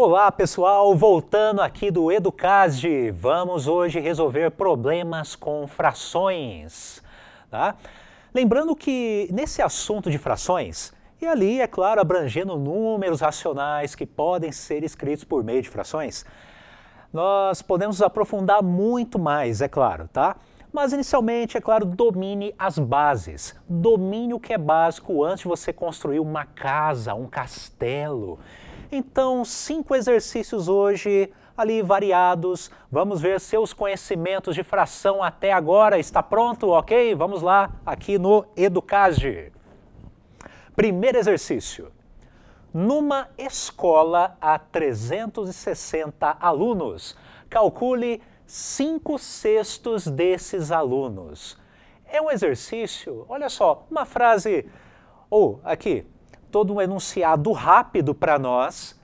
Olá pessoal, voltando aqui do Educasd, vamos hoje resolver problemas com frações, tá? Lembrando que nesse assunto de frações, e ali, é claro, abrangendo números racionais que podem ser escritos por meio de frações, nós podemos aprofundar muito mais, é claro, tá? Mas inicialmente, é claro, domine as bases. Domine o que é básico antes de você construir uma casa, um castelo. Então, 5 exercícios hoje, ali variados. Vamos ver seus conhecimentos de fração até agora. Está pronto? Ok? Vamos lá, aqui no Educasd. Primeiro exercício. Numa escola há 360 alunos, calcule 5/6 desses alunos. É um exercício, olha só, uma frase, ou aqui, todo um enunciado rápido para nós,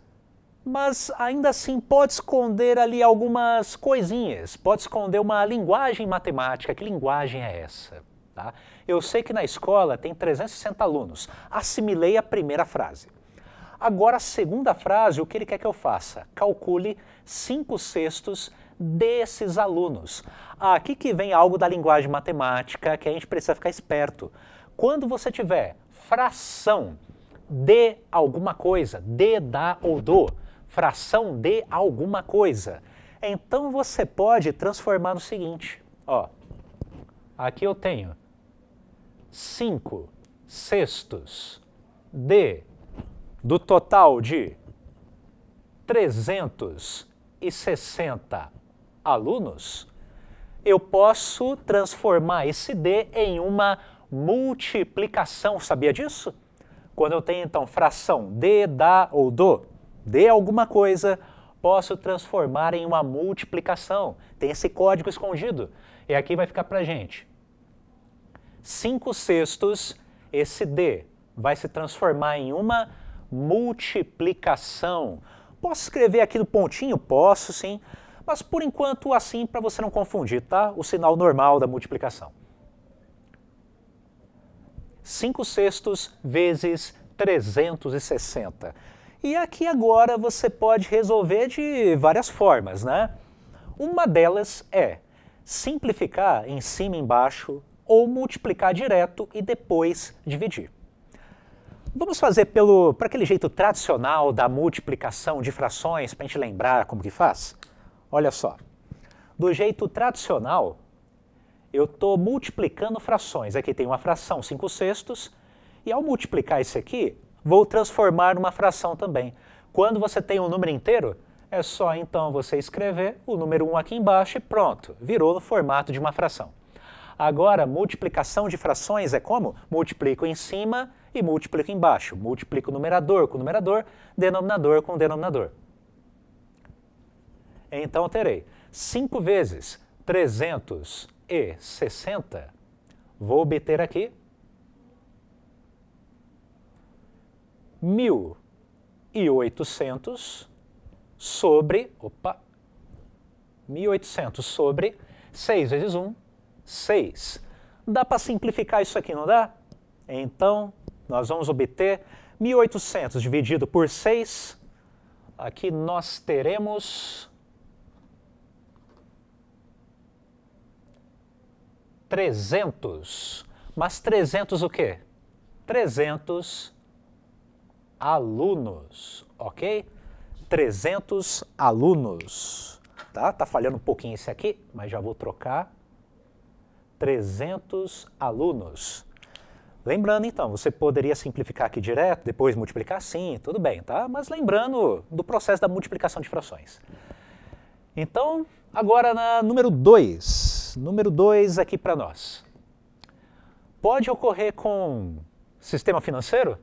mas ainda assim pode esconder ali algumas coisinhas, pode esconder uma linguagem matemática. Que linguagem é essa? Tá? Eu sei que na escola tem 360 alunos, assimilei a primeira frase. Agora a segunda frase, o que ele quer que eu faça? Calcule 5/6 desses alunos. Aqui que vem algo da linguagem matemática que a gente precisa ficar esperto. Quando você tiver fração de alguma coisa, de, da ou do, fração de alguma coisa, então você pode transformar no seguinte, ó, aqui eu tenho 5/6 do total de 360 alunos, eu posso transformar esse D em uma multiplicação. Sabia disso? Quando eu tenho, então, fração de, da ou do, de alguma coisa, posso transformar em uma multiplicação. Tem esse código escondido. E aqui vai ficar pra gente. 5/6, esse D vai se transformar em uma multiplicação. Posso escrever aqui no pontinho? Posso, sim. Mas por enquanto assim, para você não confundir, tá? O sinal normal da multiplicação. 5/6 vezes 360. E aqui agora você pode resolver de várias formas, né? Uma delas é simplificar em cima e embaixo ou multiplicar direto e depois dividir. Vamos fazer para aquele jeito tradicional da multiplicação de frações, para a gente lembrar como que faz? Olha só, do jeito tradicional, eu estou multiplicando frações. Aqui tem uma fração 5/6, e ao multiplicar isso aqui, vou transformar numa fração também. Quando você tem um número inteiro, é só então você escrever o número 1 aqui embaixo e pronto, virou no formato de uma fração. Agora, multiplicação de frações é como? Multiplico em cima e multiplico embaixo. Multiplico numerador com numerador, denominador com denominador. Então eu terei 5 vezes 360, vou obter aqui 1.800 sobre, 1.800 sobre 6 vezes 1, 6. Dá para simplificar isso aqui, não dá? Então, nós vamos obter 1.800 dividido por 6. Aqui nós teremos 300. Mas 300 o quê? 300 alunos, ok? 300 alunos. Tá falhando um pouquinho esse aqui, mas já vou trocar. 300 alunos. Lembrando, então, você poderia simplificar aqui direto, depois multiplicar sim, tudo bem, tá? Mas lembrando do processo da multiplicação de frações. Então, agora na número 2. Número 2 aqui para nós. Pode ocorrer com sistema financeiro?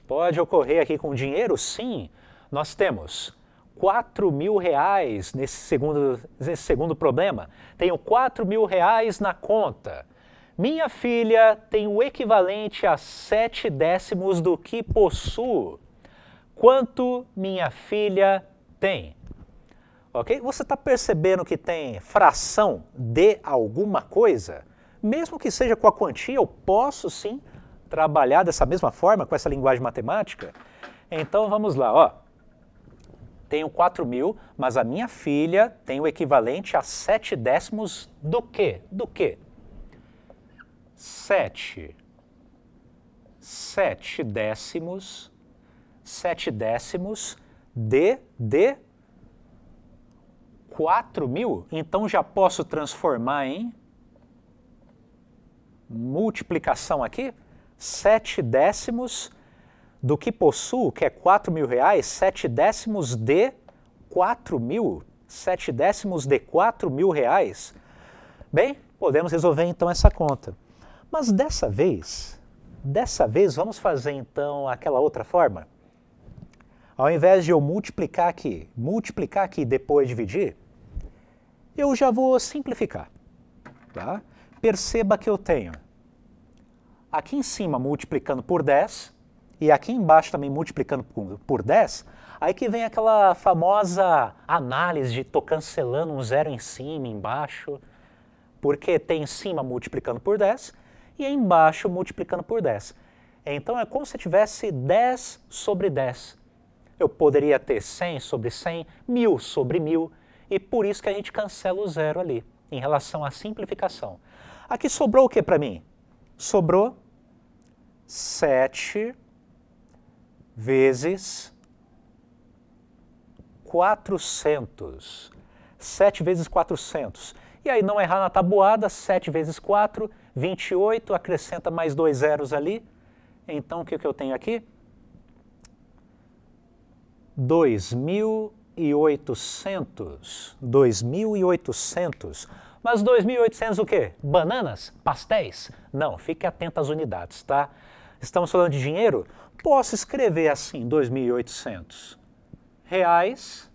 Pode ocorrer aqui com dinheiro? Sim. Nós temos 4.000 reais nesse segundo problema. Tenho 4.000 reais na conta. Minha filha tem o equivalente a 7/10 do que possuo. Quanto minha filha tem? Ok? Você está percebendo que tem fração de alguma coisa? Mesmo que seja com a quantia, eu posso sim trabalhar dessa mesma forma, com essa linguagem matemática? Então vamos lá, ó. tenho 4.000, mas a minha filha tem o equivalente a 7 décimos do quê? Do quê? 7 décimos de 4.000. Então já posso transformar em multiplicação aqui. 7 décimos do que possuo, que é 4.000 reais, 7 décimos de 4.000. 7 décimos de 4.000 reais. Bem, podemos resolver então essa conta. Mas dessa vez vamos fazer então aquela outra forma. Ao invés de eu multiplicar aqui e depois dividir, eu já vou simplificar. Tá? Perceba que eu tenho aqui em cima multiplicando por 10 e aqui embaixo também multiplicando por 10, aí que vem aquela famosa análise de estou cancelando um zero em cima e embaixo, porque tem em cima multiplicando por 10 e embaixo multiplicando por 10. Então é como se tivesse 10 sobre 10. Eu poderia ter 100 sobre 100, 1.000 sobre 1.000, e por isso que a gente cancela o zero ali, em relação à simplificação. Aqui sobrou o que para mim? Sobrou 7 vezes 400. 7 vezes 400. E aí, não errar na tabuada, 7 vezes 4, 28, acrescenta mais 2 zeros ali. Então, o que eu tenho aqui? 2.800. 2.800. Mas 2.800 o quê? Bananas? Pastéis? Não, fique atento às unidades, tá? Estamos falando de dinheiro? Posso escrever assim, 2.800 reais.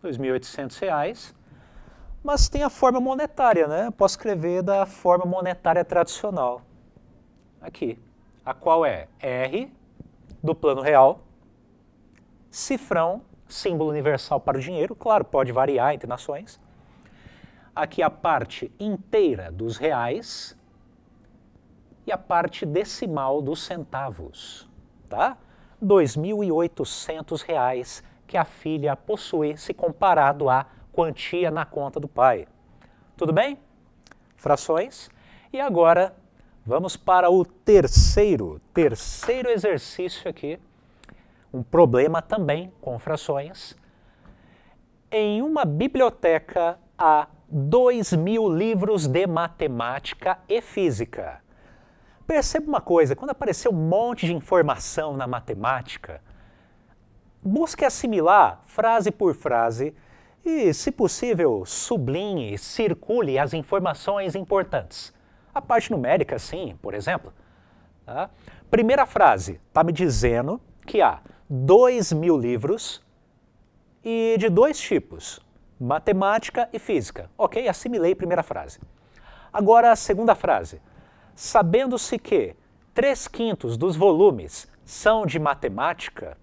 2.800 reais. Mas tem a forma monetária, né? Posso escrever da forma monetária tradicional. Aqui. A qual é R do plano real, cifrão, símbolo universal para o dinheiro. Claro, pode variar entre nações. Aqui a parte inteira dos reais e a parte decimal dos centavos, tá? 2.800 reais que a filha possui se comparado à quantia na conta do pai. Tudo bem? Frações. E agora vamos para o terceiro exercício aqui. Um problema também com frações. Em uma biblioteca há 2.000 livros de matemática e física. Perceba uma coisa, quando aparecer um monte de informação na matemática, busque assimilar frase por frase e, se possível, sublinhe, circule as informações importantes. A parte numérica, sim, por exemplo. Tá? Primeira frase, está me dizendo que há 2.000 livros e de dois tipos, matemática e física. Ok, assimilei a primeira frase. Agora a segunda frase. Sabendo-se que 3/5 dos volumes são de matemática,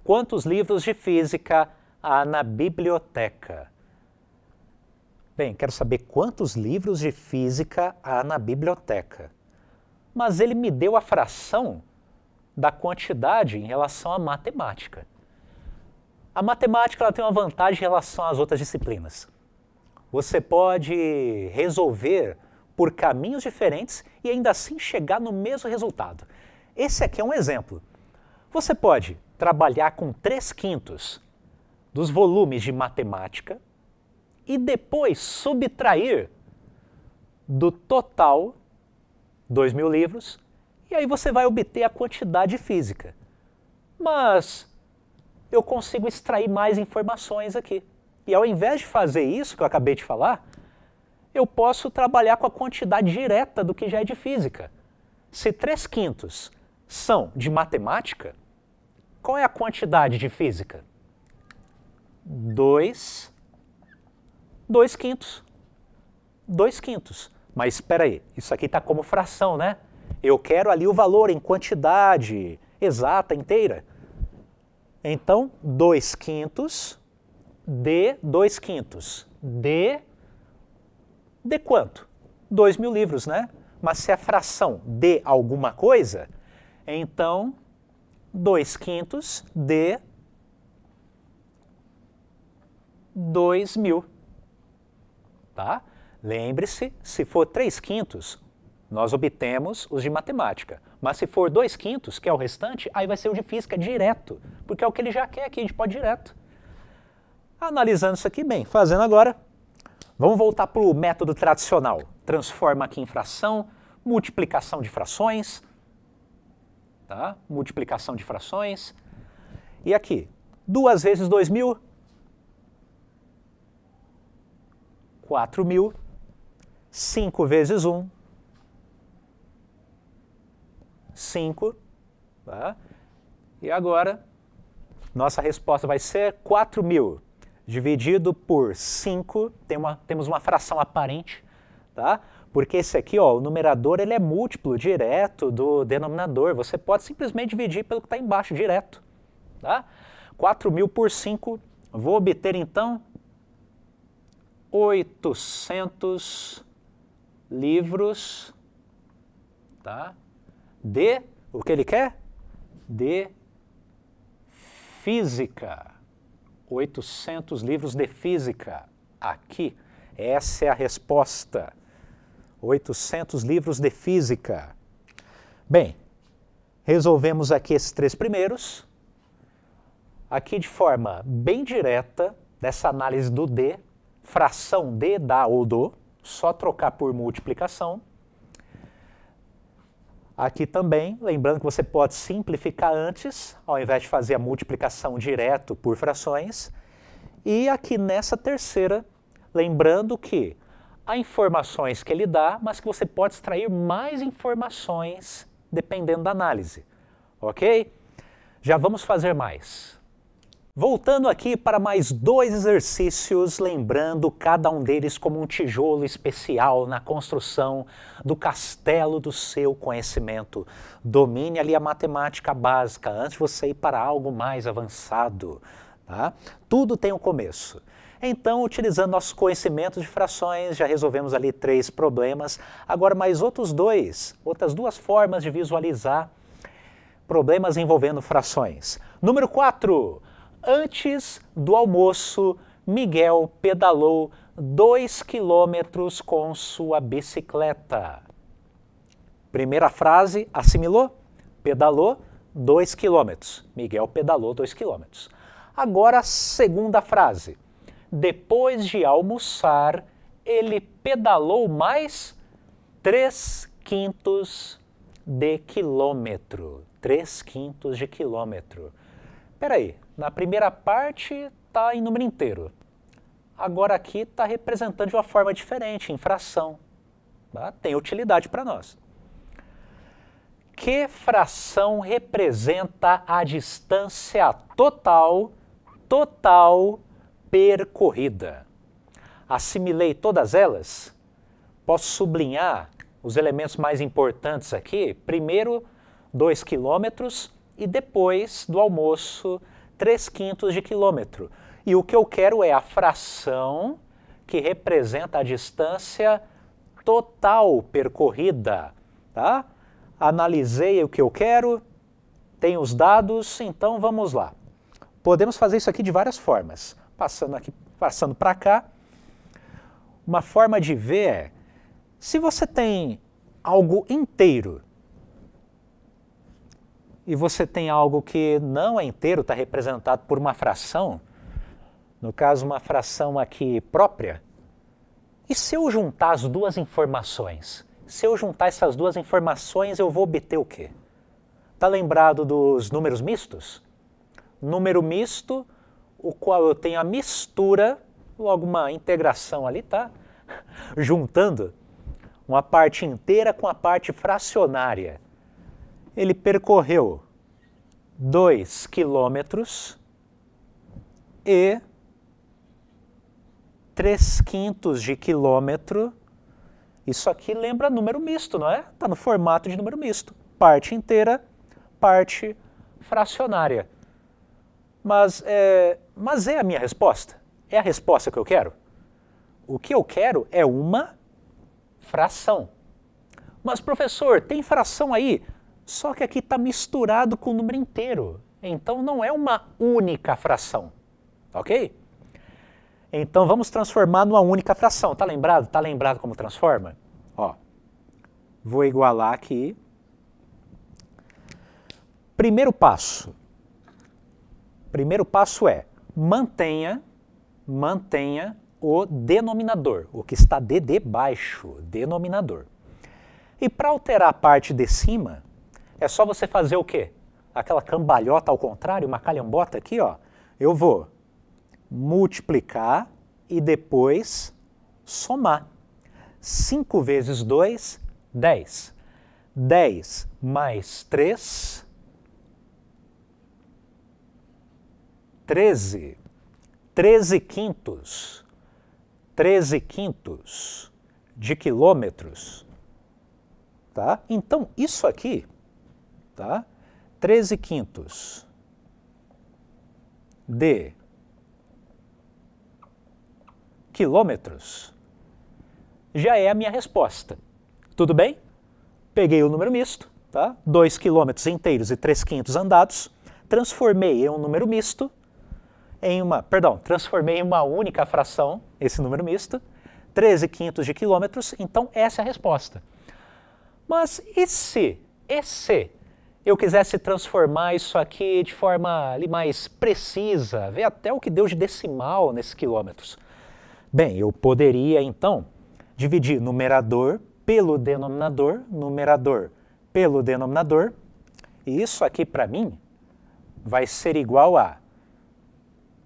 quantos livros de física há na biblioteca? Bem, quero saber quantos livros de física há na biblioteca. Mas ele me deu a fração da quantidade em relação à matemática. A matemática ela tem uma vantagem em relação às outras disciplinas. Você pode resolver por caminhos diferentes e ainda assim chegar no mesmo resultado. Esse aqui é um exemplo. Você pode trabalhar com 3/5 dos volumes de matemática e depois subtrair do total 2.000 livros, e aí você vai obter a quantidade física. Mas eu consigo extrair mais informações aqui. E ao invés de fazer isso que eu acabei de falar, eu posso trabalhar com a quantidade direta do que já é de física. Se 3/5 são de matemática, qual é a quantidade de física? 2/5. 2/5. Mas espera aí, isso aqui está como fração, né? Eu quero ali o valor em quantidade exata, inteira. Então, 2/5 de 2/5 de quanto? 2.000 livros, né? Mas se é fração de alguma coisa, então 2/5 de 2.000. Tá? Lembre-se, se for 3/5, nós obtemos os de matemática. Mas se for 2/5, que é o restante, aí vai ser o de física direto, porque é o que ele já quer aqui, a gente pode ir direto. Analisando isso aqui, bem, fazendo agora, vamos voltar para o método tradicional. Transforma aqui em fração, multiplicação de frações, tá? Multiplicação de frações. E aqui, 2 vezes 2.000, 4.000, 5 vezes 1, 5, tá? E agora, nossa resposta vai ser 4.000 dividido por 5, temos uma fração aparente, tá? Porque esse aqui, ó, o numerador, ele é múltiplo direto do denominador. Você pode simplesmente dividir pelo que está embaixo, direto. Tá? 4.000 por 5, vou obter então 800 livros, tá? De, o que ele quer? De física. 800 livros de física. Aqui, essa é a resposta. 800 livros de física. Bem, resolvemos aqui esses 3 primeiros. Aqui de forma bem direta, dessa análise do D, fração de, da ou do, só trocar por multiplicação. Aqui também, lembrando que você pode simplificar antes, ao invés de fazer a multiplicação direto por frações. E aqui nessa terceira, lembrando que há informações que ele dá, mas que você pode extrair mais informações dependendo da análise. Ok? Já vamos fazer mais. Voltando aqui para mais 2 exercícios, lembrando cada um deles como um tijolo especial na construção do castelo do seu conhecimento. Domine ali a matemática básica antes de você ir para algo mais avançado. Tá? Tudo tem um começo. Então, utilizando nossos conhecimentos de frações, já resolvemos ali 3 problemas. Agora mais outras 2 formas de visualizar problemas envolvendo frações. Número 4. Antes do almoço, Miguel pedalou 2 quilômetros com sua bicicleta. Primeira frase, assimilou? Pedalou 2 quilômetros. Miguel pedalou 2 quilômetros. Agora a segunda frase. Depois de almoçar, ele pedalou mais 3/5 de quilômetro. 3/5 de quilômetro. Espera aí, na primeira parte está em número inteiro. Agora aqui está representando de uma forma diferente, em fração. Tá? Tem utilidade para nós. Que fração representa a distância total percorrida? Assimilei todas elas? Posso sublinhar os elementos mais importantes aqui? Primeiro, 2 quilômetros. E depois do almoço, 3/5 de quilômetro. E o que eu quero é a fração que representa a distância total percorrida. Tá? Analisei o que eu quero, tenho os dados, então vamos lá. Podemos fazer isso aqui de várias formas. Passando para cá, uma forma de ver é, se você tem algo inteiro, e você tem algo que não é inteiro, está representado por uma fração, no caso uma fração aqui própria, e se eu juntar as 2 informações? Se eu juntar essas 2 informações, eu vou obter o quê? Está lembrado dos números mistos? Número misto, o qual eu tenho a mistura, logo uma integração ali, tá? Juntando uma parte inteira com a parte fracionária. Ele percorreu 2 quilômetros e 3/5 de quilômetro. Isso aqui lembra número misto, não é? Está no formato de número misto. Parte inteira, parte fracionária. Mas é a minha resposta? É a resposta que eu quero? O que eu quero é uma fração. Mas, professor, tem fração aí? Só que aqui está misturado com o número inteiro. Então não é uma única fração. Ok? Então vamos transformar numa única fração. Tá lembrado? Tá lembrado como transforma? Ó, vou igualar aqui. Primeiro passo é mantenha o denominador, o que está de debaixo, denominador. E para alterar a parte de cima, é só você fazer o quê? Aquela cambalhota ao contrário, uma calhambota aqui, ó. Eu vou multiplicar e depois somar. 5 vezes 2, 10. 10 mais 3, 13. 13 quintos. 13 quintos de quilômetros. Tá? Então, isso aqui, tá? 13 quintos de quilômetros já é a minha resposta. Tudo bem? Peguei o número misto, tá? 2 quilômetros inteiros e 3 quintos andados, transformei em um número misto, transformei em uma única fração, esse número misto, 13 quintos de quilômetros, então essa é a resposta. Mas e se eu quisesse transformar isso aqui de forma ali mais precisa, ver até o que deu de decimal nesses quilômetros? Bem, eu poderia então dividir numerador pelo denominador, e isso aqui para mim vai ser igual a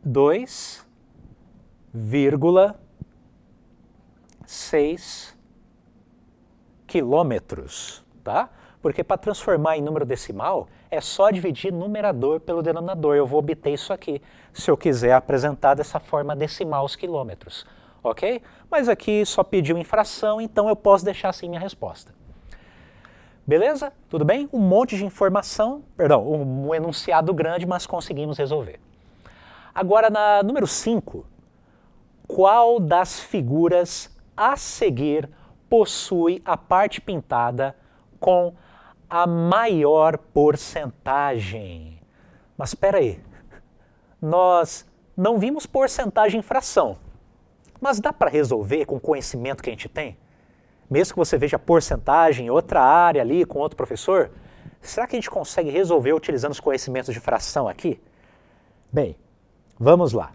2,6 quilômetros, tá? Porque para transformar em número decimal é só dividir numerador pelo denominador. Eu vou obter isso aqui, se eu quiser apresentar dessa forma decimal os quilômetros, ok? Mas aqui só pediu em fração, então eu posso deixar assim minha resposta. Beleza? Tudo bem? Um monte de informação, um enunciado grande, mas conseguimos resolver. Agora, na número 5, qual das figuras a seguir possui a parte pintada com a maior porcentagem? Mas espera aí, nós não vimos porcentagem em fração, mas dá para resolver com o conhecimento que a gente tem? Mesmo que você veja porcentagem em outra área ali com outro professor, será que a gente consegue resolver utilizando os conhecimentos de fração aqui? Bem, vamos lá.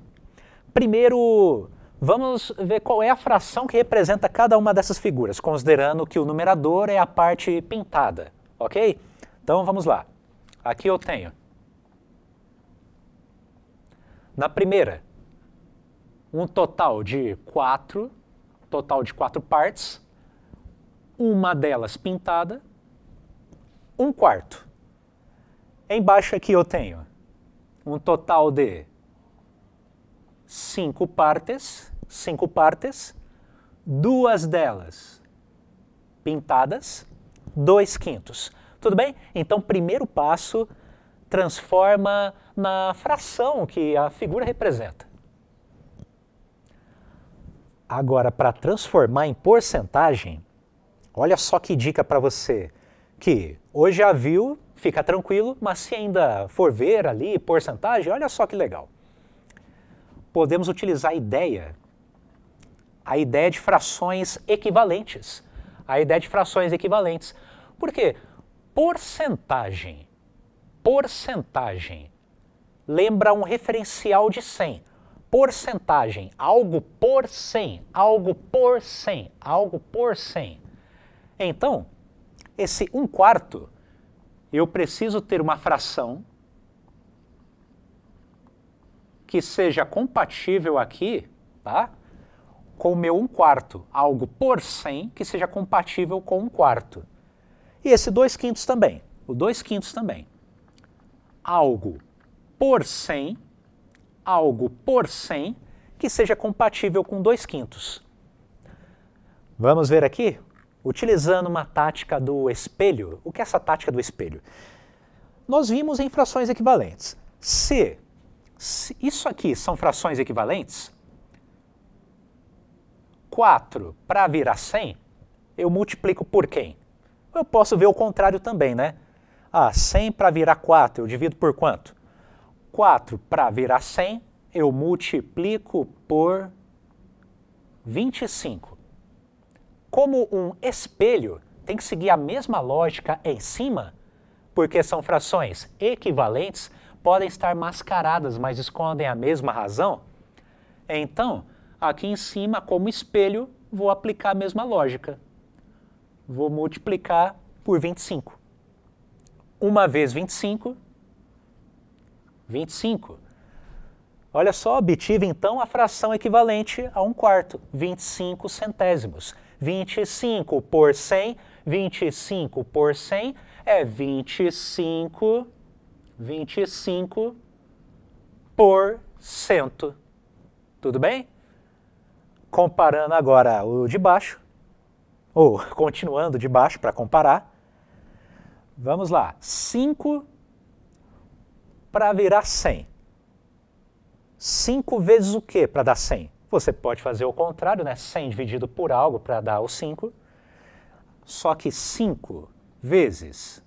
Primeiro, vamos ver qual é a fração que representa cada uma dessas figuras, considerando que o numerador é a parte pintada, ok? Então vamos lá. Aqui eu tenho, na primeira, um total de 4 partes, uma delas pintada, 1/4. Embaixo aqui eu tenho um total de 5 partes, 2 delas pintadas, 2/5. Tudo bem? Então, primeiro passo, transforma na fração que a figura representa. Agora, para transformar em porcentagem, olha só que dica para você, que hoje já viu, fica tranquilo, mas se ainda for ver ali porcentagem, olha só que legal. Podemos utilizar a ideia de frações equivalentes. Por quê? Porcentagem lembra um referencial de 100. Porcentagem, algo por 100, algo por 100, algo por 100. Então, esse 1/4, eu preciso ter uma fração que seja compatível aqui, tá? Com o meu 1/4, algo por 100 que seja compatível com 1/4. E esse 2/5 também, o 2/5 também. Algo por 100 que seja compatível com 2/5. Vamos ver aqui? Utilizando uma tática do espelho. O que é essa tática do espelho? Nós vimos em frações equivalentes. Se isso aqui são frações equivalentes, 4 para virar 100, eu multiplico por quem? Eu posso ver o contrário também, né? 100 para virar 4, eu divido por quanto? 4 para virar 100, eu multiplico por 25. Como um espelho tem que seguir a mesma lógica em cima, porque são frações equivalentes, podem estar mascaradas, mas escondem a mesma razão, então, aqui em cima, como espelho, vou aplicar a mesma lógica. Vou multiplicar por 25. 1 vezes 25, 25. Olha só, obtive então a fração equivalente a 1/4, 25 centésimos. 25 por 100, 25 por 100 é 25 por 100. Tudo bem? Comparando agora o de baixo, ou continuando de baixo para comparar, vamos lá, 5 para virar 100. 5 vezes o que para dar 100? Você pode fazer o contrário, né? 100 dividido por algo para dar o 5. Só que 5 vezes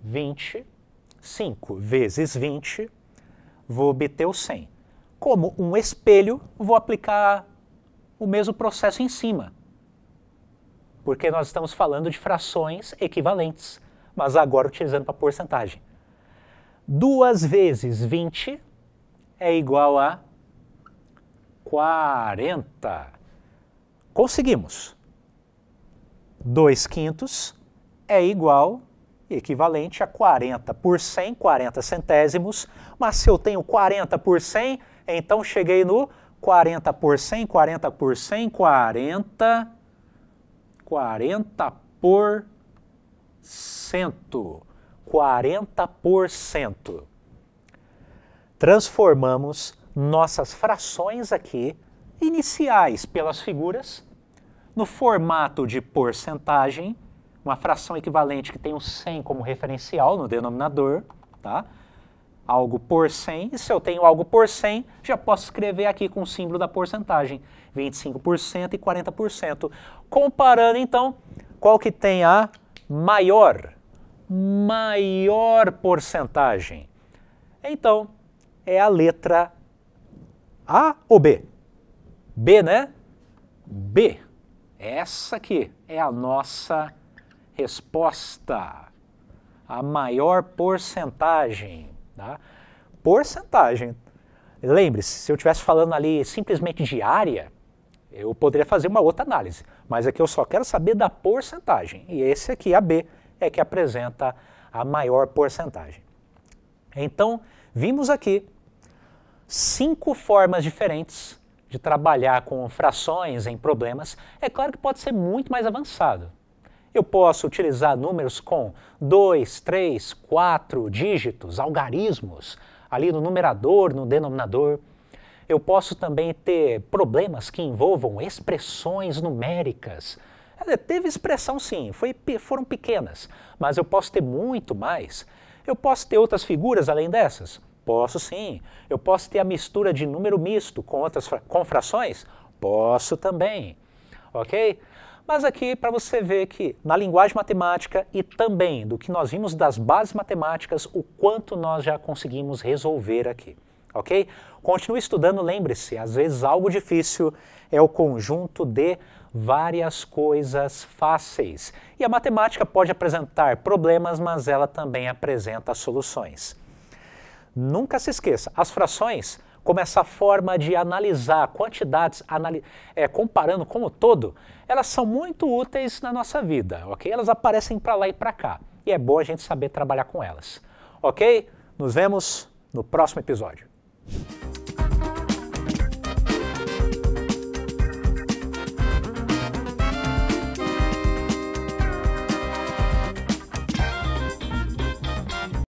20, 5 vezes 20, vou obter o 100. Como um espelho, vou aplicar o mesmo processo em cima. Porque nós estamos falando de frações equivalentes, mas agora utilizando para porcentagem. 2 vezes 20 é igual a 40. Conseguimos. 2/5 é igual, equivalente a 40 por 100, 40 centésimos. Mas se eu tenho 40 por 100, então cheguei no 40 por 100, 40 por 100, 40 por 100. 40%. Transformamos nossas frações aqui, iniciais pelas figuras, no formato de porcentagem, uma fração equivalente que tem o 100 como referencial no denominador, tá? Algo por 100, e se eu tenho algo por 100, já posso escrever aqui com o símbolo da porcentagem, 25% e 40%. Comparando, então, qual que tem a maior porcentagem? Então, é a letra A ou B? B, né? B. Essa aqui é a nossa resposta. A maior porcentagem. Tá? Porcentagem. Lembre-se, se eu estivesse falando ali simplesmente de área, eu poderia fazer uma outra análise. Mas aqui eu só quero saber da porcentagem. E esse aqui, a B, é que apresenta a maior porcentagem. Então, vimos aqui 5 formas diferentes de trabalhar com frações em problemas. É claro que pode ser muito mais avançado. Eu posso utilizar números com 2, 3, 4 dígitos, algarismos, ali no numerador, no denominador. Eu posso também ter problemas que envolvam expressões numéricas. Teve expressão sim, foram pequenas, mas eu posso ter muito mais. Eu posso ter outras figuras além dessas? Posso sim. Eu posso ter a mistura de número misto com frações? Posso também. Ok? Mas aqui para você ver que na linguagem matemática e também do que nós vimos das bases matemáticas, o quanto nós já conseguimos resolver aqui. Ok? Continue estudando, lembre-se, às vezes algo difícil é o conjunto de várias coisas fáceis. E a matemática pode apresentar problemas, mas ela também apresenta soluções. Nunca se esqueça, as frações, como essa forma de analisar quantidades, comparando como todo, elas são muito úteis na nossa vida, ok? Elas aparecem para lá e para cá, e é bom a gente saber trabalhar com elas, ok? Nos vemos no próximo episódio.